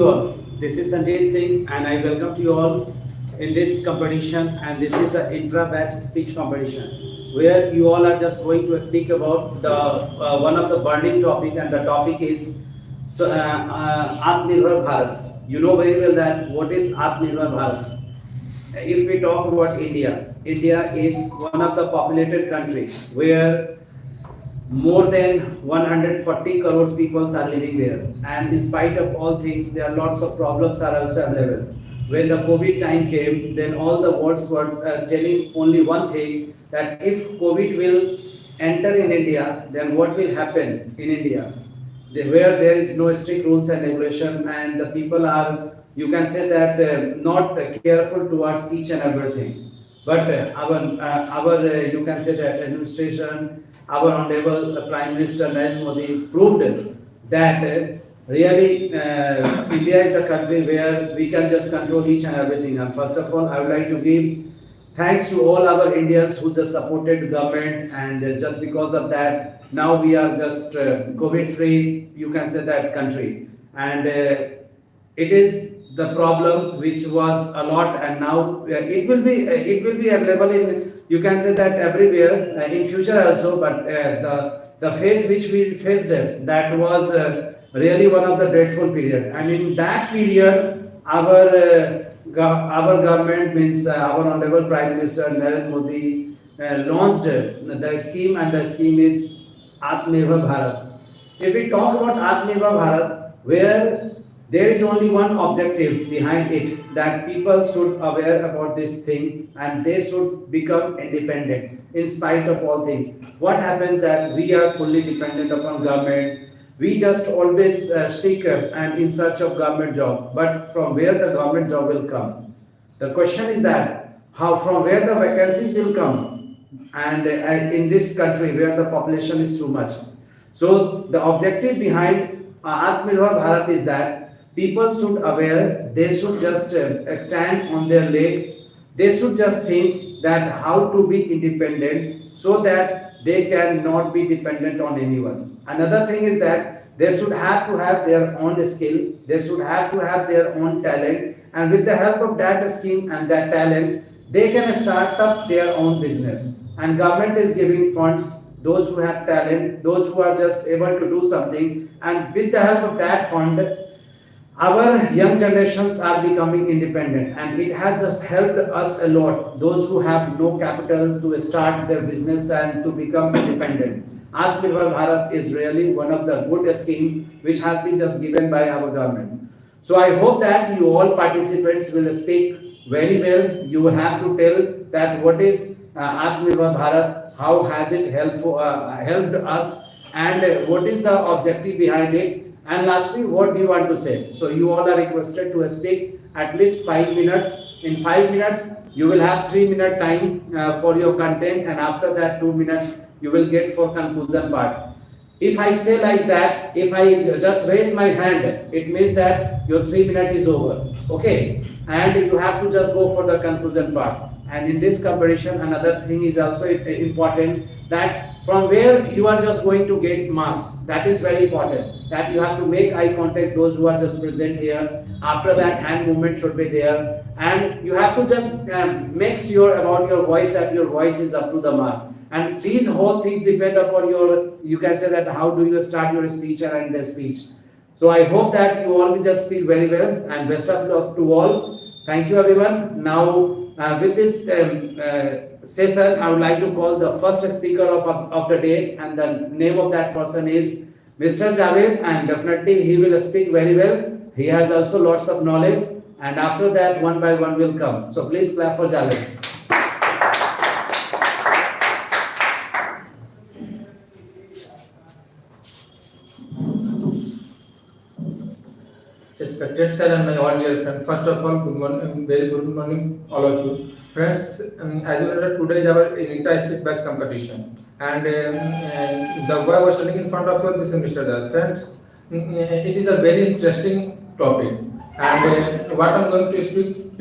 All. This is Sanjay Singh, and I welcome to you all in this competition. And this is an intra-batch speech competition, where you all are just going to speak about the one of the burning topic, and the topic is Atmanirbhar Bharat. You know very well that what is Atmanirbhar Bharat. If we talk about India, India is one of the populated countries where more than 140 crores people are living there, and in spite of all things there are lots of problems are also available. When the COVID time came, then all the words were telling only one thing, that if COVID will enter in India, then what will happen in India, where there is no strict rules and regulation, and the people are, you can say that, not careful towards each and everything. But you can say that administration, our honorable Prime Minister Narendra Modi proved that really India is a country where we can just control each and everything. And first of all, I would like to give thanks to all our Indians who just supported government, and just because of that, now we are just COVID free, you can say that, country. And it is the problem which was a lot, and now it will be available in, you can say that, everywhere in future also. But the phase which we faced, that was really one of the dreadful period. And in that period, our government, means our honorable Prime Minister Narendra Modi launched the scheme, and the scheme is Atmanirbhar Bharat. If we talk about Atmanirbhar Bharat, where there is only one objective behind it, that people should aware about this thing, and they should become independent in spite of all things. What happens that we are fully dependent upon government. We just always seek and in search of government job, but from where the government job will come? The question is that how, from where the vacancies will come, and in this country where the population is too much. So the objective behind Atmanirbhar Bharat is that people should aware, they should just stand on their leg, they should just think that how to be independent, so that they cannot be dependent on anyone. Another thing is that they should have to have their own skill, they should have to have their own talent, and with the help of that skill and that talent, they can start up their own business. And government is giving funds, those who have talent, those who are just able to do something, and with the help of that fund, our young generations are becoming independent, and it has just helped us a lot, those who have no capital, to start their business and to become independent. Atmanirbhar Bharat is really one of the good scheme which has been just given by our government. So I hope that you all participants will speak very well. You will have to tell that what is Atmanirbhar Bharat, how has it helped us, and what is the objective behind it, and lastly, what do you want to say? So you all are requested to speak at least 5 minutes. In 5 minutes, you will have 3-minute time for your content, and after that 2 minutes you will get for conclusion part. If I say like that, if I just raise my hand, it means that your 3 minutes is over. Okay, and you have to just go for the conclusion part. And in this competition, another thing is also important, that from where you are just going to get marks. That is very important, that you have to make eye contact those who are just present here. After that, hand movement should be there, and you have to just make sure about your voice, that your voice is up to the mark. And these whole things depend upon your, you can say that, how do you start your speech and end the speech. So I hope that you all will just speak very well, and best of luck to all. Thank you everyone. Now with this session, I would like to call the first speaker of the day, and the name of that person is Mr. Javed, and definitely he will speak very well. He has also lots of knowledge, and after that one by one will come. So please clap for Javed. Respected sir and my all dear friends, first of all, good morning, very good morning, all of you. Friends, as you know, today is our inter-speech batch competition, and the boy was standing in front of you, this is Mr. Dal. Friends, it is a very interesting topic, and what I am going to speak,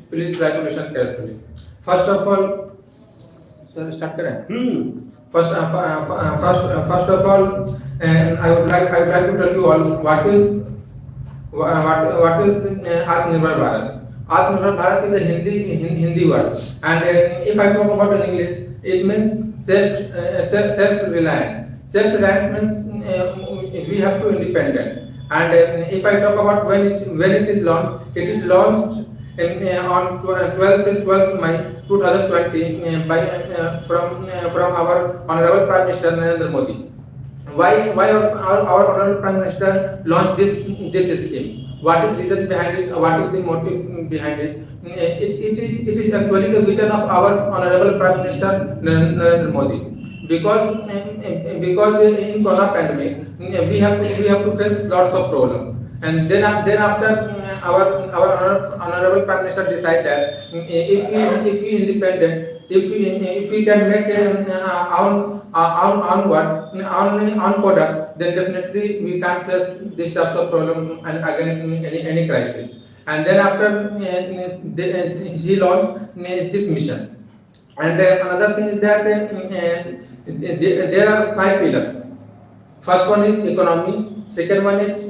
please try to listen carefully. First of all, sir, start करें. First of all, I would like to tell you all what is What is Atmanirbhar Bharat? Atmanirbhar Bharat is a Hindi word, and if I talk about in English, it means self-reliant. Self-reliant means we have to independent. And if I talk about when it is launched, it is launched on 12th May 2020 from our Honorable Prime Minister Narendra Modi. Why our Honorable Prime Minister launched this scheme? What is reason behind it? What is the motive behind it? It is actually the vision of our Honorable Prime Minister Narendra Modi. Because in Corona pandemic we have to face lots of problems, and then after our Honorable Prime Minister decide that if we independent, if we can make own products, then definitely we can't face these types of problem and again any crisis. And then after he launched this mission. And another thing is that there are 5 pillars. First one is economy, second one is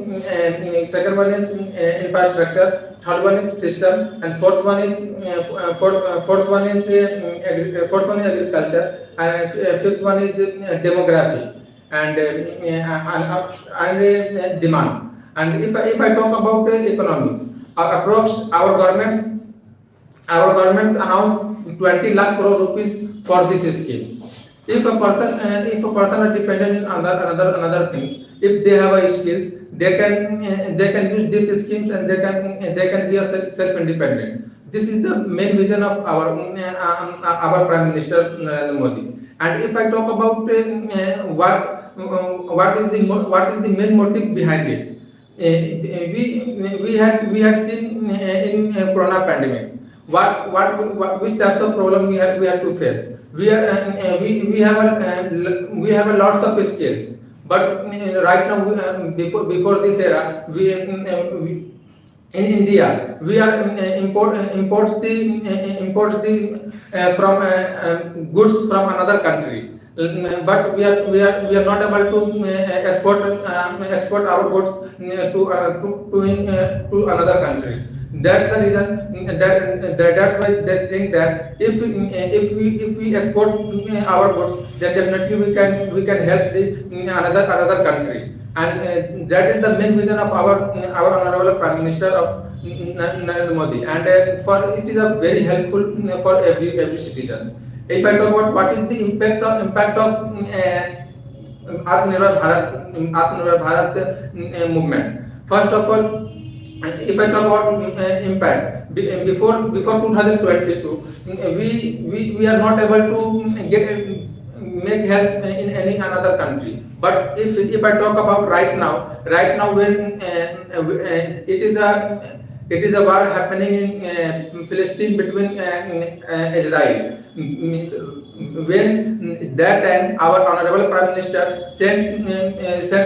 infrastructure, third one is system, and fourth one is agriculture, and fifth one is demography and demand. And if I talk about economics, approx our governments announced 20 lakh crore rupees for this scheme. If a person are dependent on another things, if they have a skills, they can use these schemes and they can be a self-independent. This is the main vision of our Prime Minister Narendra Modi. And if I talk about what is the main motive behind it, we had seen in Corona pandemic which types of problem we have to face. We have a lots of skills, but right now before this era we in India we are imports the from goods from another country, but we are not able to export our goods to another country. That's the reason that's why they think that if we export our goods, then definitely we can help the another country. And that is the main vision of our Honorable Prime Minister of Narendra Modi. And for it is a very helpful for every citizen. If I talk about what is the impact of Atmanirbhar Bharat movement, first of all, if I talk about impact, before 2022, we are not able to make help in any another country. But if I talk about right now when it is a war happening in Palestine between Israel. When that time our Honorable Prime Minister sent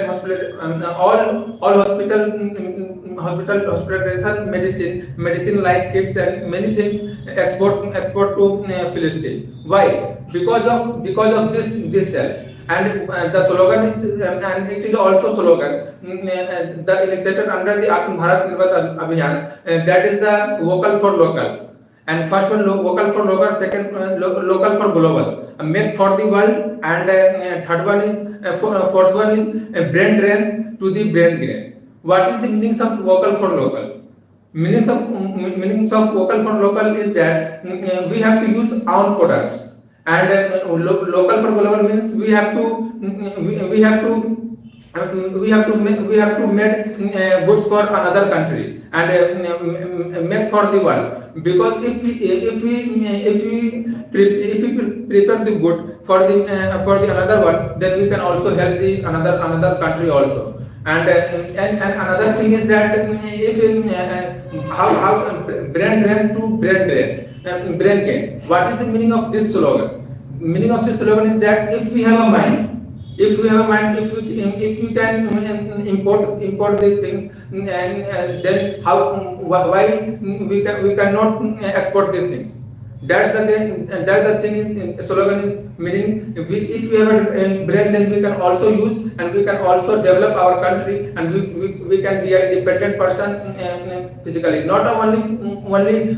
hospital all hospitalization medicine like kits and many things export to Palestine. Why? Because of this cell. And the slogan is, and it is also slogan, the initiated under the Atmanirbhar Bharat Abhiyan, that is the vocal for local. And first one vocal for local, second local for global, make for the world, and third one is fourth one is brain drains to the brain gain. What is the meanings of vocal for local? Meanings of vocal for local is that we have to use our products. And local for global means we have to make goods for another country and make for the world. Because if we prepare the good for the another one, then we can also help the another country also. And another thing is that if how brain drain to brain gain. What is the meaning of this slogan? Meaning of this slogan is that if we have a mind, if we can import the things, and then why we cannot export the things? That's the thing is slogan is meaning if we have a brain, then we can also use and we can also develop our country, and we can be a independent person physically. Not only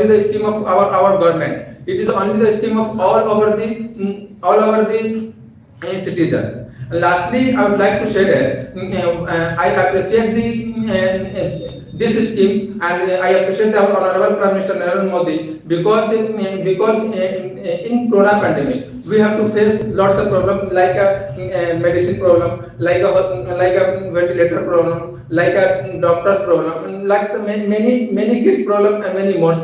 the scheme of our government. It is only the scheme of all over the citizens. Lastly, I would like to say that I appreciate this scheme, and I appreciate our Honorable Prime Minister Narendra Modi because in Corona pandemic we have to face lots of problems like a medicine problem, like a ventilator problem, like a doctor's problem, like many kids problem, and many more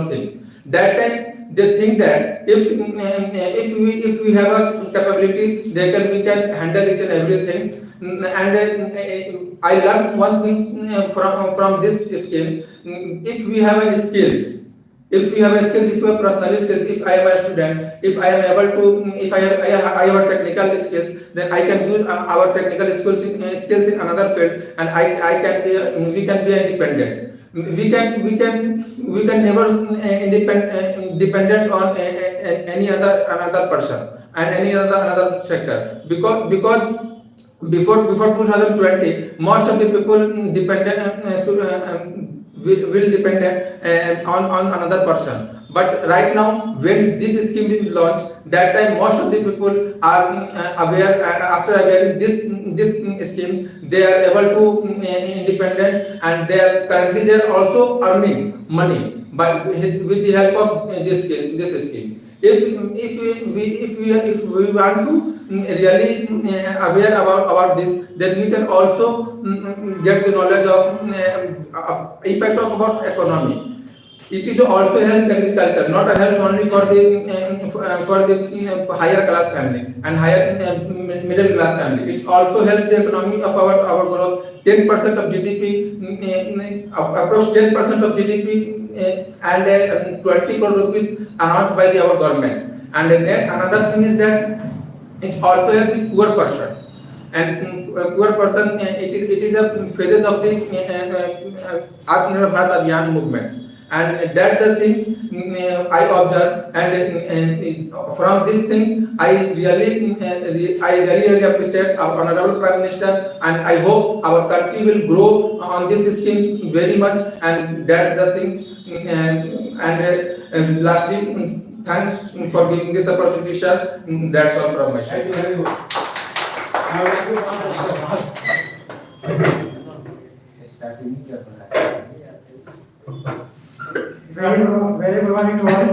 things. That time they think that if we have a capability, we can handle each and everything. And I learned one thing from this scheme. If we have a skills, if we have personal skills, if I am a student, if I am able to, if I have technical skills, then I can use our technical skills in another field, and we can be independent. We can never dependent on any another person and any another sector, because before 2020 most of the people will depend on another person. But right now, when this scheme is launched, that time most of the people are aware. After aware this scheme, they are able to independent, and currently they are also earning money with the help of this scheme. If we want to really aware about this, then we can also get the knowledge of if I talk about economy. It is also helps agriculture, not helps only for the higher class family and higher middle class family. It also helps the economy of our growth. 10% of GDP, approx 10% of GDP, and 20 crore rupees announced by our government. And then another thing is that it also helps the poor person. And poor person, it is a phases of the Atmanirbhar Bharat Abhiyan movement. And that's the things I observe, and from these things I really appreciate our Honorable Prime Minister, and I hope our country will grow on this scheme very much. And that's the things. And lastly, thanks for giving this opportunity, sir. That's all from my side. Very good morning to all.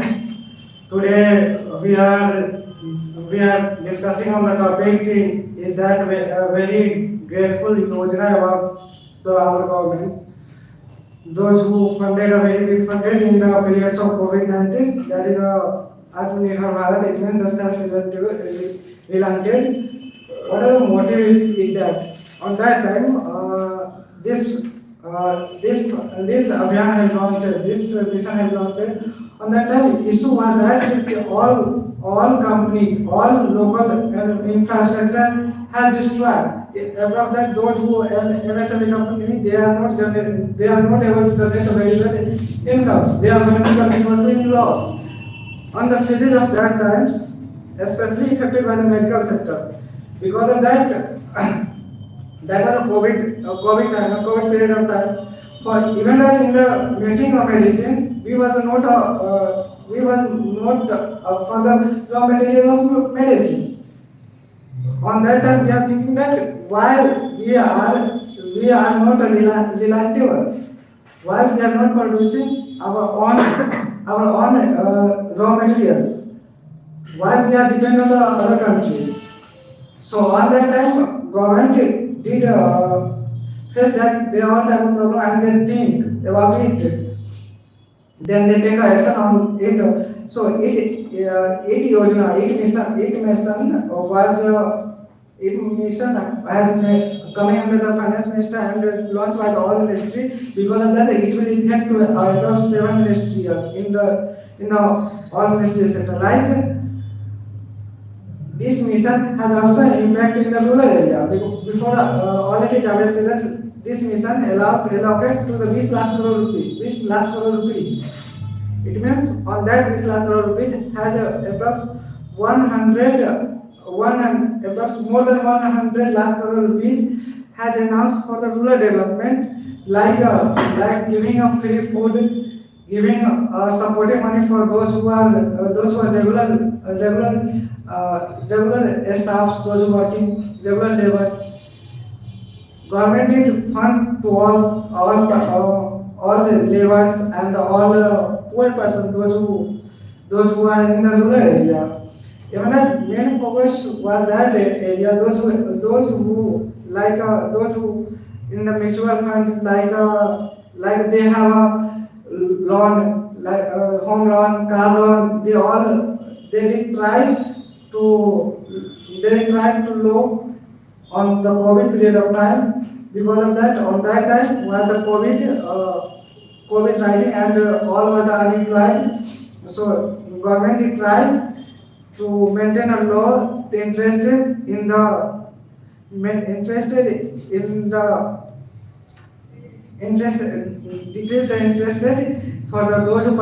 Today we are discussing on the topic is that very grateful Yojana about our governments. Those who funded a very big funded in the periods of COVID-19, that is Atmanirbhar Bharat, it means the self-reliant. What are the motives in that? On that time, this Abhiyan has launched, this mission has launched. On that time, issue was that all companies, all local infrastructure has destroyed. Approx that those who MSME company, they are not able to generate a very good incomes. They are going to continuously in loss. On the phases of that times, especially affected by the medical sectors, because of that. That was a COVID period of time. For even that in the making of medicine, we was not for the raw material of medicines. On that time, we are thinking that why we are not reliable, why we are not producing our own raw materials, why we are dependent on the other countries. So on that time, government did face that they all have a problem and they think about it. Then they take action on it. So it Yojana, it mission has coming under the finance minister and launched by the all industry. Because of that, it will impact to out of 7 ministries in the all ministry sector. Like this mission has also an impact in the rural area. Before already Javed said that this mission allocate to the 20 lakh crore rupees. It means on that 20 lakh crore rupees has approx more than 100 lakh crore rupees has announced for the rural development, like giving a free food, giving supporting money for those who are regular staffs, those who working regular labors. Government did fund to all the laborers and all poor persons, those who are in the rural area. Even that main focus was that area, those who in the mutual fund, like they have a loan, like home loan, car loan, they did try to low on the COVID period of time. Because of that, on that time was the COVID rising and all were the unemployed. So government did try to maintain a low interested in the decrease the interested for those who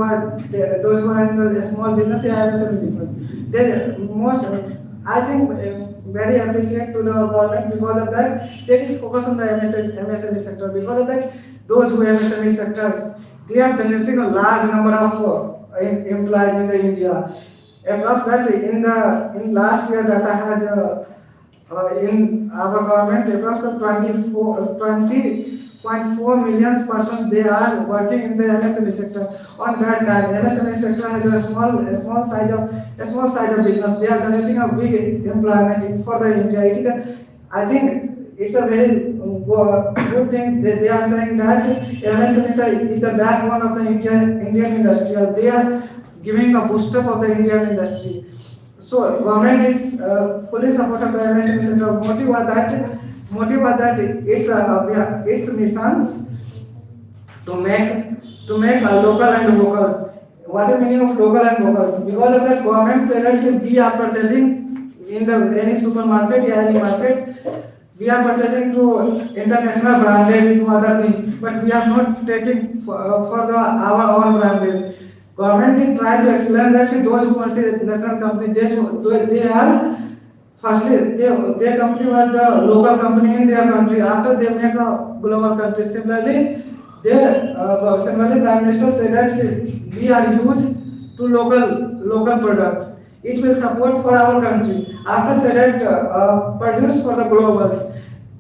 are in the small business and MSME business. They most I think very appreciate to the government. Because of that they did focus on the MSME sector. Because of that, those who MSME sectors, they are generating a large number of employees in the India. Approximately in last year data has in our government approximately 20.4 million persons they are working in the MSME sector. On that time, MSME sector has a small size of business. They are generating a big employment for the India. I think it's a very good thing that they are saying that MSME is the backbone of the Indian industry. They are giving a boost up of the Indian industry. So government is fully supportive of the MSME sector. Motive was that its missions to make local and vocals. What is meaning of local and vocals? Because of that, government said that we are purchasing in any supermarket, any market, we are purchasing to international branded, to other things, but we are not taking for our own branded. Government did try to explain that those who multinational companies, they are firstly their company was the local company in their country. After they make a global country. Similarly, Prime Minister said that we are used to local product. It will support for our country. After said that produce for the globals.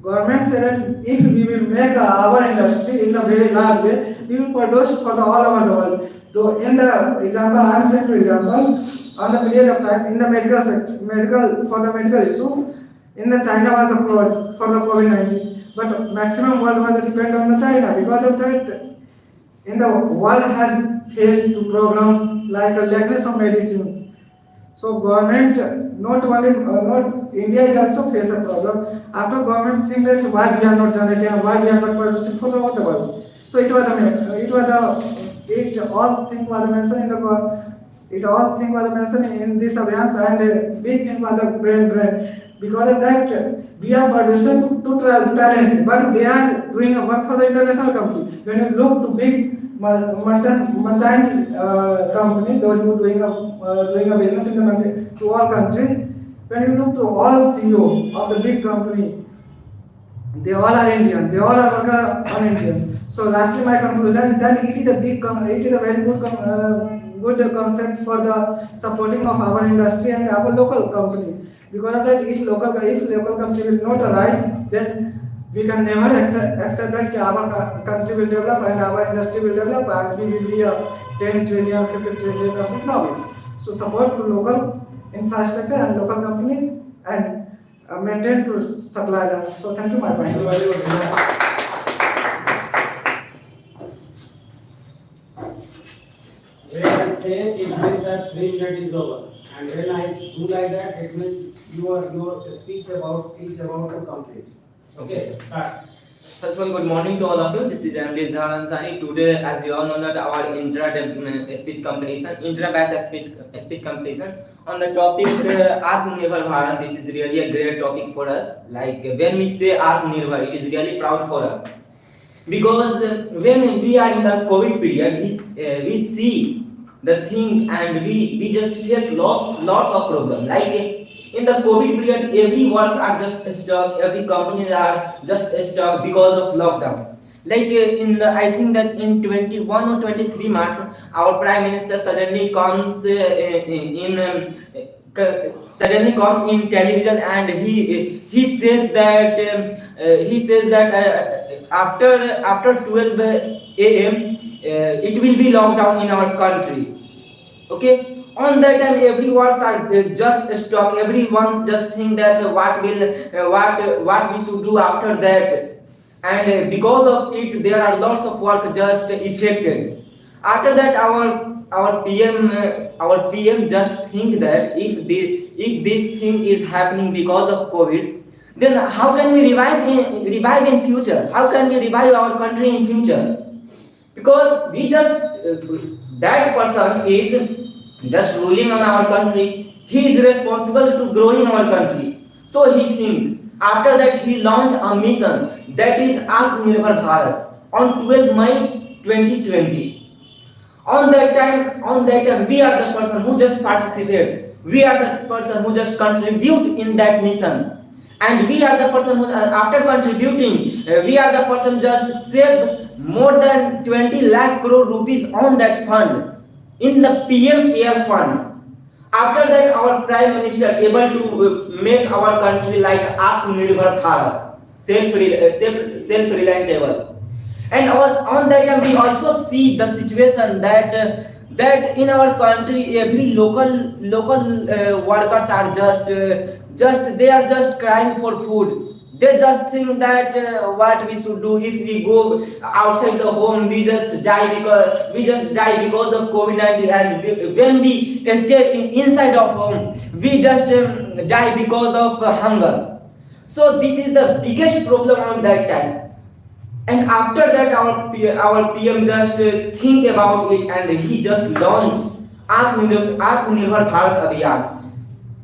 Government said that if we will make our industry in a very large way, we will produce for all over the world. So in the example, I am saying to example, on the period of time in the medical issue, in the China was approached for the COVID-19, but maximum world was depend on the China. Because of that, in the world has faced problems like a lackness of medicines. So government not India is also face a problem. After government think that why we are not generating, why we are not producing for the world. So it all thing was mentioned in the it all thing was mentioned in this alliance, and big thing was the brain. Because of that, we are producing to talent, but they are doing a work for the international company. When you look to big merchant company, those who doing a business in the country, to all country, when you look to all CEO of the big company, they all are Indian. They all are worker on Indian. So lastly, my conclusion is that it is a very good concept for the supporting of our industry and our local company. Because of that, if local company will not arise, then we can never accept that our country will develop and our industry will develop and we will be a 10 trillion, 50 trillion of economics. So support to local infrastructure and local company and maintain to supply them. So thank you, my friend. Thank you very much. When I say it means that 3 minutes is over, and when I do like that, it means your speech is about to complete. Okay, start. First of all, good morning to all of you. This is MD Zahansani. Today, as you all know, that our speech competition, intra-batch speech competition on the topic Atmanirbhar Bharat. This is really a great topic for us. Like when we say Atmanirbhar, it is really proud for us. because when we are in the COVID period, we see the thing and we just face lots of problem. Like in the COVID period, every works are just stuck, every companies are just stuck because of lockdown. Like in the, I think that in 21 or 23 March, our Prime Minister suddenly comes suddenly comes in television and he says that after 12 a.m. It will be lockdown in our country. Okay, on that time everyone's are just stuck, everyone's just think that what we should do after that, and because of it there are lots of work just affected. After that our PM just think that if this thing is happening because of COVID, then how can we revive in future, how can we revive our country in future? Because we just that person is just ruling on our country, he is responsible to growing our country. So he think, after that he launched a mission, that is Atmanirbhar Bharat, on 12 May 2020. On that time we are the person who just participate, we are the person who just contribute in that mission, and we are the person who after contributing we are the person just saved more than 20 lakh crore rupees on that fund, in the PM Care Fund. After that our Prime Minister able to make our country like Atmanirbhar Bharat, self-reliant able. And on that time we also see the situation that in our country every local workers are just they are just crying for food. They just think that what we should do, if we go outside the home we just die because of COVID-19, and when we stay inside of home we just die because of hunger. So this is the biggest problem on that time. And after that our PM just think about it and he just launched Atmanirbhar Bharat Abhiyan.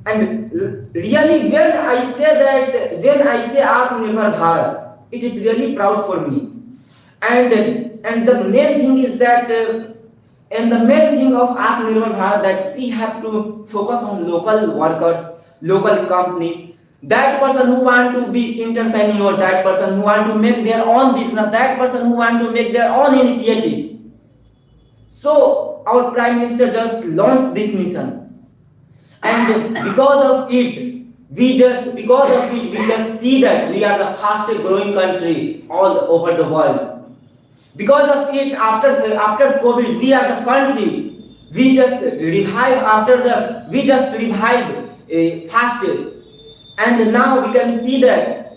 And really when I say Atmanirbhar Bharat, it is really proud for me. And the main thing is that and the main thing of Atmanirbhar Bharat, that we have to focus on local workers, local companies, that person who want to be entrepreneur, that person who want to make their own business, that person who want to make their own initiative. So our Prime Minister just launched this mission, and because of it we just see that we are the fastest growing country all over the world. Because of it, after COVID we are the country we just revive faster. And now we can see that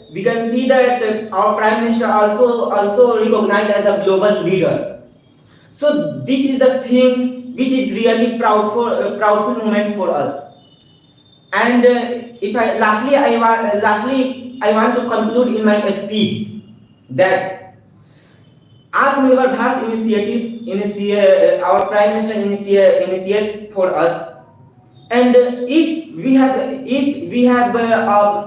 our Prime Minister also recognized as a global leader. So this is the thing which is really proudful moment for us. And lastly I want to conclude in my speech that Atmanirbhar Bharat initiative, our Prime Minister initiate for us. And if we have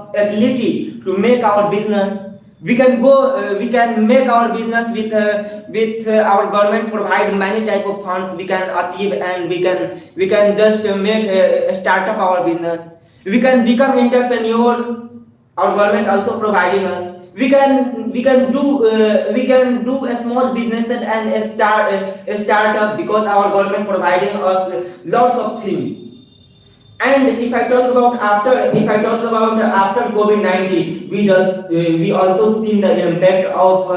ability to make our business, we can make our business with our government provide many type of funds we can achieve, and we can just make a start up our business. We can become entrepreneur, our government also providing us. We can do a small business and a startup, because our government providing us lots of things. And if I talk about after COVID-19, we also see the impact of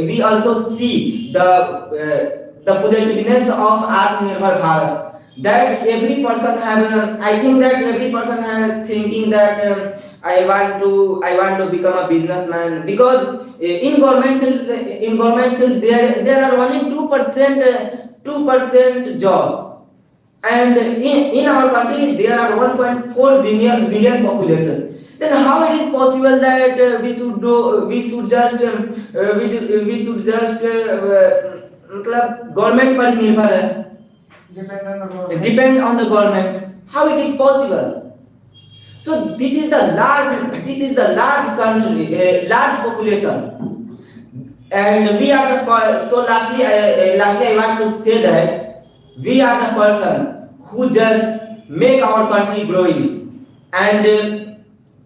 we also see the positiveness of Atmanirbhar Bharat. That every person have I think that every person have thinking that I want to become a businessman, because in government field there are only 2% jobs. And in our country there are 1.4 billion population. Then how it is possible that we should just government par nirbhar hai, depend on the government? How it is possible? So this is the large country, large population. And we are the so lastly I want to say that we are the person who just make our country growing. And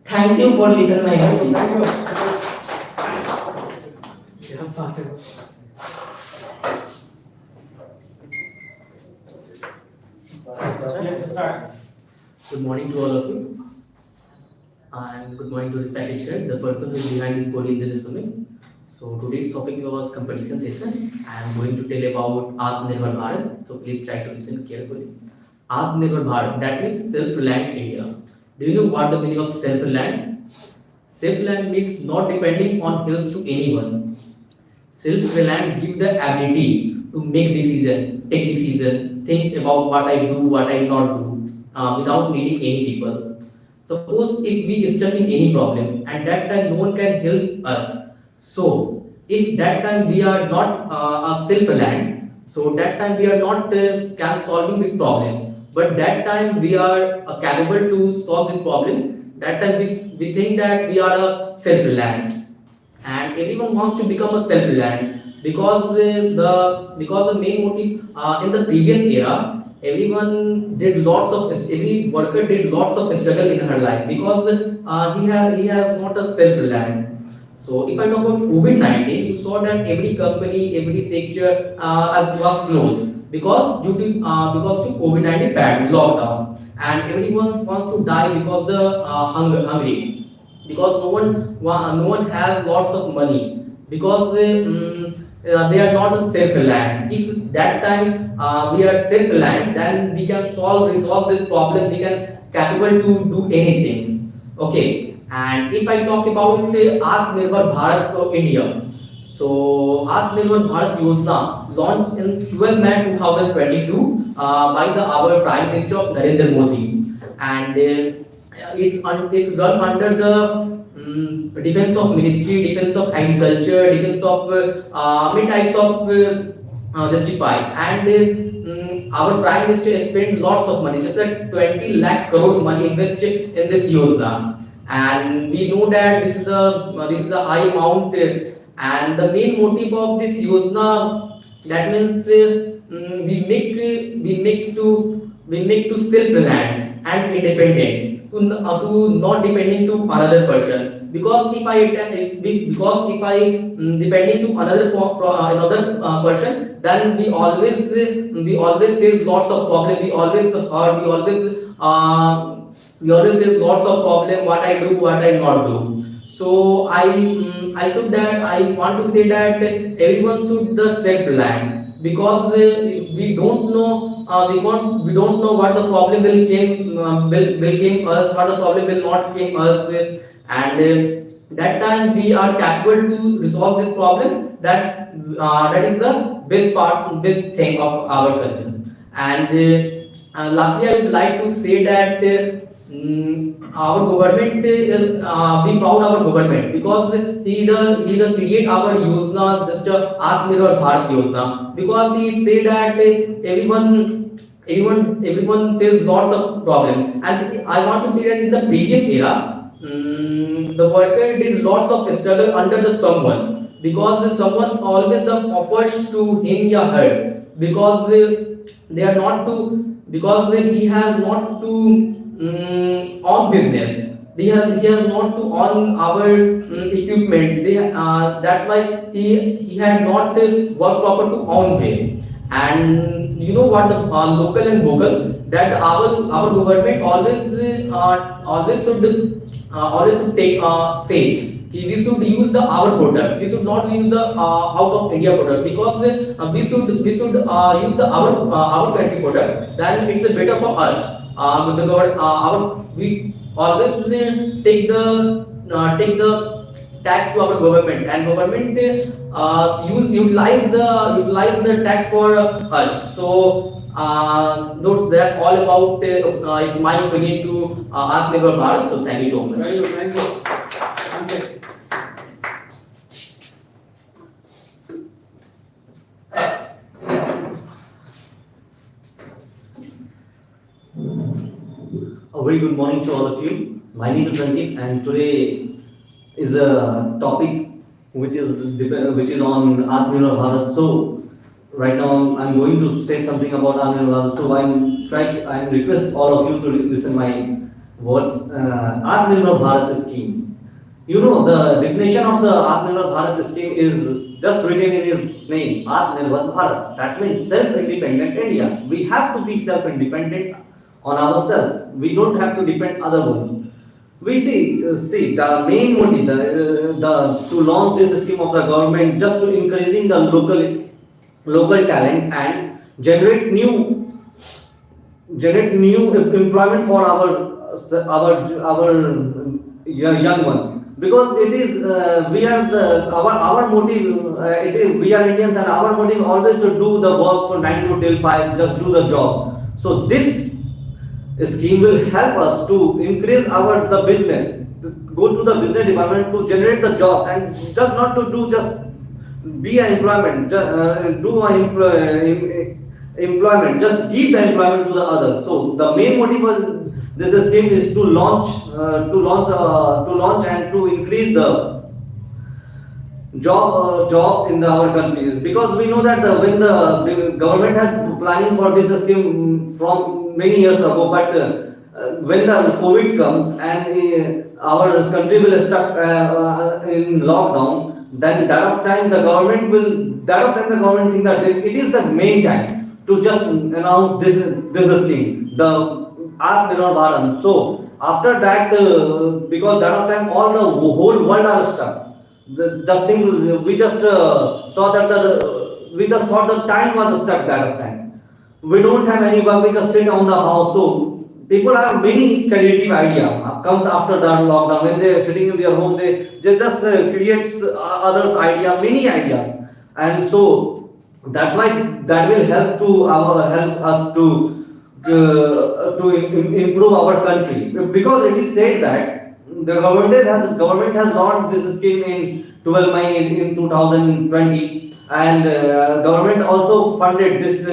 thank you for listening my speech. Good morning to all of you, and good morning to respected student, the person who is behind this board in this resume. So today's topic was competition session. I am going to tell about Atmanirbhar Bharat. So please try to listen carefully. Atmanirbhar Bharat, that means self-reliant India. Do you know what the meaning of self-reliant? Self-reliant means not depending on help to anyone. Self-reliant gives the ability to make decision, take decision, think about what I do, what I not do, without needing any people. Suppose if we stuck in any problem and that time no one can help us. So if that time we are not a self-reliant, so that time we are not can solving this problem. But that time we are capable to solve this problem. That time we think that we are a self-reliant, and everyone wants to become a self-reliant because the main motive in the previous era, every worker did lots of struggle in her life because he has not a self-reliant. So if I talk about COVID-19, you saw that every company, every sector was closed because to COVID-19 bad lockdown, and everyone wants to die because the hungry, because no one has lots of money because they are not a self-reliant. If that time we are self-reliant, then we can resolve this problem. We can capable to do anything. Okay. And if I talk about Atmanirbhar Bharat of India, so Atmanirbhar Bharat Yojana launched in 12 May 2022 by our Prime Minister of Narendra Modi, and it's run under the Defense of Ministry, Defense of Agriculture, Defense of many types of justify. And our Prime Minister spent lots of money, just like 20 lakh crore money invested in this Yojana. And we know that this is the high amount, and the main motive of this Yojana, that means we make to self-reliant and independent, to not depending to another person. Because if I depending to another person, then we always face lots of problems. We always hurt. We always face lots of problem, what I do, what I not do. So I want to say that everyone should the self-reliant, because we don't know we don't know what the problem will came us, what the problem will not came us, and that time we are capable to resolve this problem. That is the best thing of our culture. And lastly, I would like to say that our government we proud our government, because he the create our Yojana, just Atmanirbhar Bharat Yojana, because he say that everyone face lots of problem. And I want to say that in the previous era, the worker did lots of struggle under the someone, because the someone always the offers to him or her, because they are not to, because he has not to own business. He has not to own our equipment. That's why he had not worked proper to own way. And you know what, the local and vocal, that our government always should take say we should use the our product. We should not use the out of India product, because we should use the our country product. Then it's better for us. We always take the tax to our government, and government utilize the tax for us. So that's all about it's my opinion to Atmanirbhar Bharat. So thank you so much. Thank you. Okay. A very good morning to all of you. My name is Ankit, and today is a topic which is on Atmanirbhar Bharat. So right now I'm going to say something about Atmanirbhar Bharat. So I request all of you to listen my words. Atmanirbhar Bharat scheme. You know, the definition of the Atmanirbhar Bharat scheme is just written in his name, Atmanirbhar Bharat. That means self-independent India. We have to be self-independent on ourselves. We don't have to depend other ones. We see the main motive to launch this scheme of the government just to increasing the local talent and generate new employment for our young ones, because it is we are the our motive it is we are Indians, and our motive always to do the work for 9 to till 5, just do the job. So this scheme will help us to increase the business, go to the business department to generate the job, and just not to do just be an employment, employment, just give the employment to the others. So the main motive was this scheme is to launch and to increase the jobs in our countries, because we know that when the government has planning for this scheme from many years ago, but when the COVID comes and our country will stuck in lockdown, then that of time the government think that it is the main time to just announce this scheme, the Atmanirbhar Bharat. So after that, because that of time all the whole world are stuck. We just saw that we just thought the time was stuck that of time. We don't have any work, we just sit on the house. So people have many creative idea comes after the lockdown. When they are sitting in their home, they just creates others idea, many ideas. And so that's why that will help us to improve our country, because it is said that the government has launched this scheme in 12 May in 2020, and government also funded this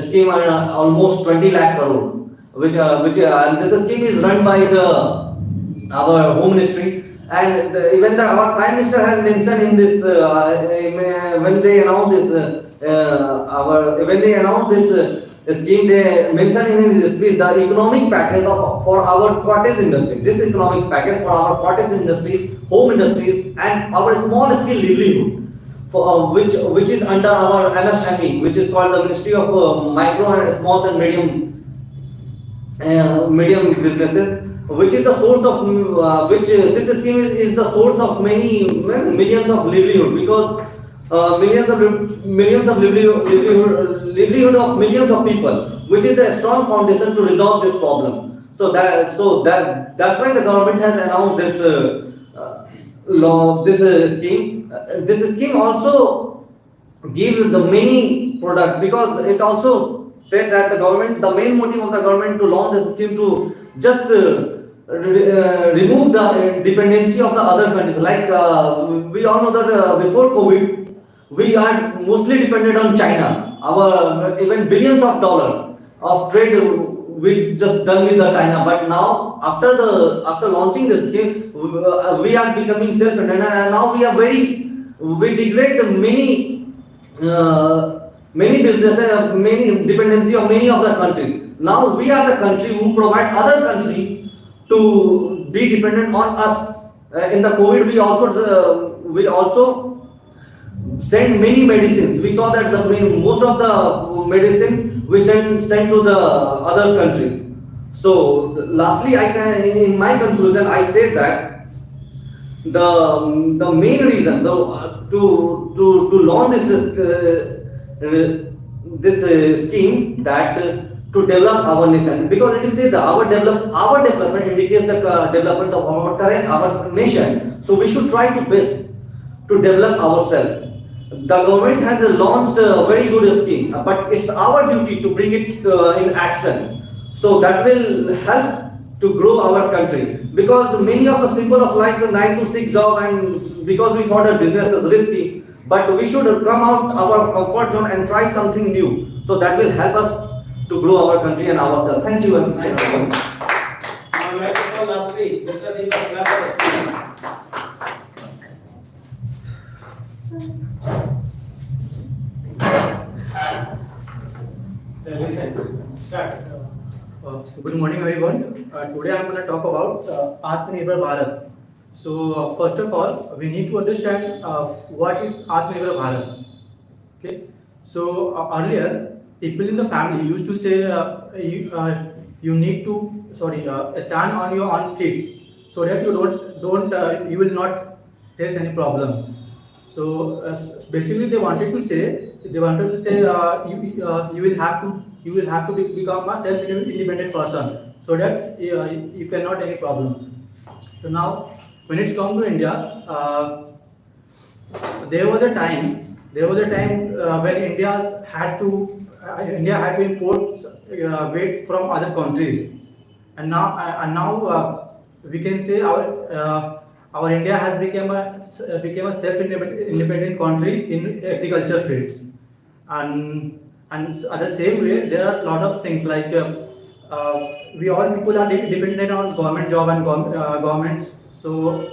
scheme almost 20 lakh crore, which this scheme is run by our home ministry, and even our prime minister has mentioned in this when they announced this scheme, they mentioned in his speech the economic package for our cottage industry. This economic package for our cottage industries, home industries, and our small scale livelihood, which is under our MSME, which is called the Ministry of Micro and Small and Medium Businesses, which is the source of this scheme is the source of many millions of livelihood, because millions of livelihood of millions of people, which is a strong foundation to resolve this problem. So that's why the government has announced this scheme. This scheme also gives the many products, because it also said that the main motive of the government to launch this scheme to just remove the dependency of the other countries. Like we all know that before COVID, we are mostly dependent on China. Our even billions of dollars of trade we just done with the China. But now after launching this scheme, we are becoming self-reliant, and now we degrade many businesses, many dependency of many of the countries. Now we are the country who provide other countries to be dependent on us. In the COVID, we also send many medicines. We saw that most of the medicines we send to the other countries. So lastly, in my conclusion, I said that the main reason to launch this scheme, that to develop our nation, because it is said that our development indicates the development of our nation. So we should try to best to develop ourselves. The government has launched a very good scheme, but it's our duty to bring it in action. So that will help to grow our country, because many of the people of like the 9 to 6 job, and because we thought that business is risky, but we should come out our comfort zone and try something new. So that will help us to grow our country and ourselves. Thank you. Thank you. Now let us go lastly, Mr. Deepak. Listen, start. Good morning, everyone. Today I'm going to talk about Atmanirbhar Bharat. So, first of all, we need to understand what is Atmanirbhar Bharat. Okay. So earlier, people in the family used to say you need to stand on your own feet so that you don't you will not face any problem. So basically, they wanted to say you will have to become a self-independent person so that you cannot any problem. So now, when it's come to India, there was a time when India had to import wheat from other countries, and now we can say our India has become a self-independent country in agriculture fields, and at the same way there are a lot of things like we all people are dependent on government job and governments, so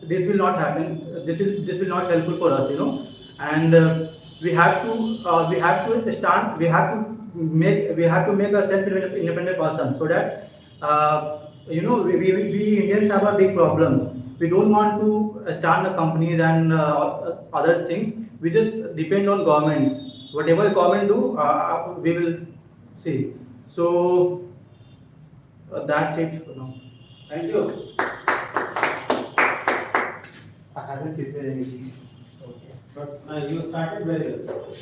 this will not happen. This will not helpful for us, and we have to make a self-independent person so that we Indians have a big problem. We don't want to start the companies and other things. We just depend on governments. Whatever the government do, we will see. So that's it for now. Thank you. I haven't prepared anything. Okay. But you started very well.